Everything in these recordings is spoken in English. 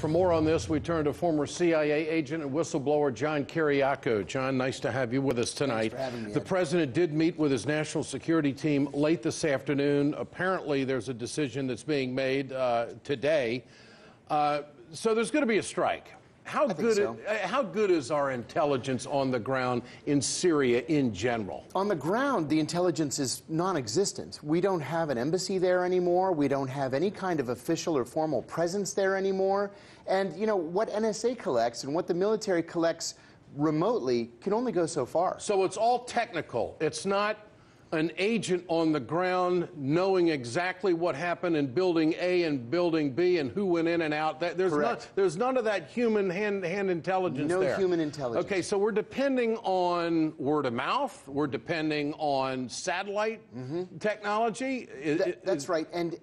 For more on this, we turn to former CIA agent and whistleblower John Kiriakou. John, nice to have you with us tonight. Thanks for having me, The Ed. president did meet with his national security team late this afternoon. Apparently, there's a decision that's being made today. So there's going to be a strike. How good is our intelligence on the ground in Syria in general? On the ground, the intelligence is non-existent. We don't have an embassy there anymore. We don't have any kind of official or formal presence there anymore. And, you know, what NSA collects and what the military collects remotely can only go so far. So it's all technical. It's not an agent on the ground knowing exactly what happened in building A and building B and who went in and out. There's none of that human hand intelligence there. No human intelligence. Okay, so we're depending on word of mouth. We're depending on satellite technology. That's right. And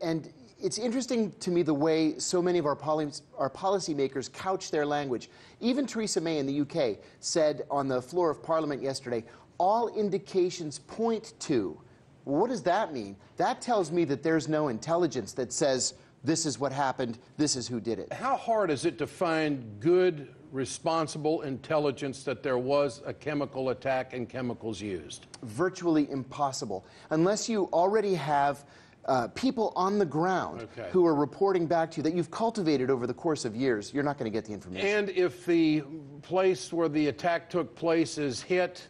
it's interesting to me the way so many of our policymakers couch their language. Even Theresa May in the UK said on the floor of Parliament yesterday, all indications point to. Well, what does that mean? That tells me that there's no intelligence that says this is what happened, this is who did it. How hard is it to find good, responsible intelligence that there was a chemical attack and chemicals used? Virtually impossible. Unless you already have people on the ground who are reporting back to you that you've cultivated over the course of years, you're not going to get the information. And if the place where the attack took place is hit,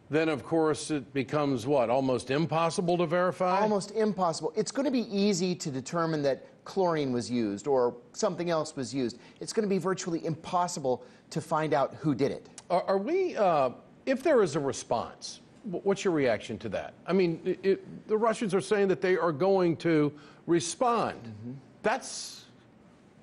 then, of course, it becomes, what, almost impossible to verify? Almost impossible. It's going to be easy to determine that chlorine was used or something else was used. It's going to be virtually impossible to find out who did it. Are we, if there is a response, what's your reaction to that? I mean, the Russians are saying that they are going to respond. That's...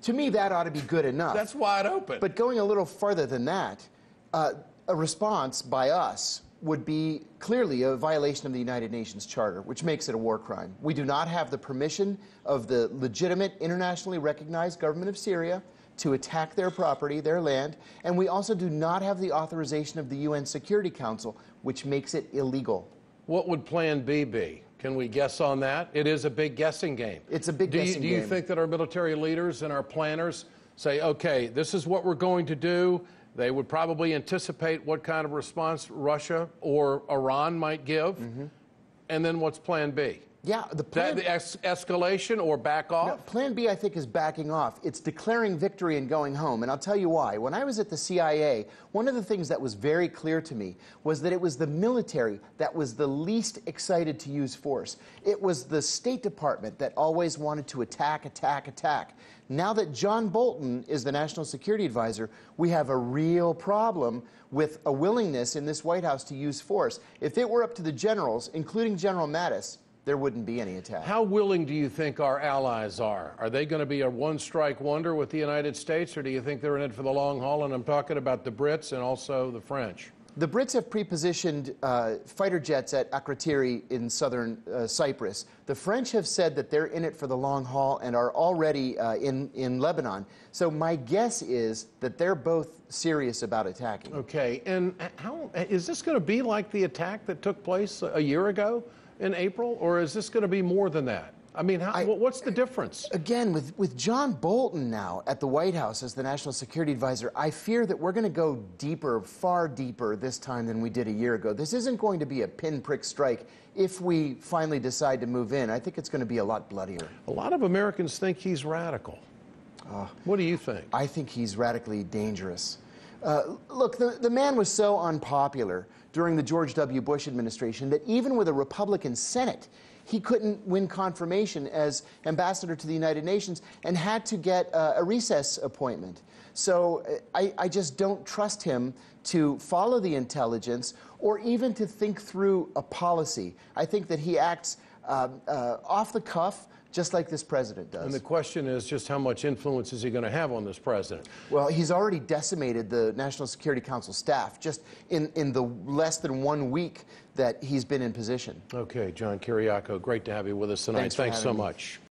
To me, that ought to be good enough. That's wide open. But going a little further than that, a response by us would be clearly a violation of the United Nations Charter, which makes it a war crime. We do not have the permission of the legitimate, internationally recognized government of Syria to attack their property, their land, and we also do not have the authorization of the UN Security Council, which makes it illegal. What would Plan B be? Can we guess on that? It is a big guessing game. It's a big guessing game. Do you think that our military leaders and our planners say, okay, this is what we're going to do? They would probably anticipate what kind of response Russia or Iran might give. And then what's Plan B? Yeah, the plan... escalation or back off? No, Plan B, I think, is backing off. It's declaring victory and going home. And I'll tell you why. When I was at the CIA, one of the things that was very clear to me was that it was the military that was the least excited to use force. It was the State Department that always wanted to attack, attack, attack. Now that John Bolton is the National Security Advisor, we have a real problem with a willingness in this White House to use force. If it were up to the generals, including General Mattis, there wouldn't be any attack. How willing do you think our allies are? Are they going to be a one-strike wonder with the United States, or do you think they're in it for the long haul? And I'm talking about the Brits and also the French. The Brits have pre-positioned fighter jets at Akrotiri in southern Cyprus. The French have said that they're in it for the long haul and are already in Lebanon. So my guess is that they're both serious about attacking. Okay, and how is this going to be like the attack that took place a year ago in April, or is this going to be more than that? I mean, what's the difference? Again, with John Bolton now at the White House as the National Security Advisor, I fear that we're going to go deeper, far deeper this time than we did a year ago. This isn't going to be a pinprick strike if we finally decide to move in. I think it's going to be a lot bloodier. A lot of Americans think he's radical. What do you think? I think he's radically dangerous. Look, the man was so unpopular during the George W. Bush administration that even with a Republican Senate, he couldn't win confirmation as ambassador to the United Nations and had to get a recess appointment. So I just don't trust him to follow the intelligence or even to think through a policy. I think that he acts off the cuff, just like this president does. And the question is just how much influence is he going to have on this president? Well, he's already decimated the National Security Council staff just in the less than 1 week that he's been in position. Okay, John Kiriakou, great to have you with us tonight. Thanks so much.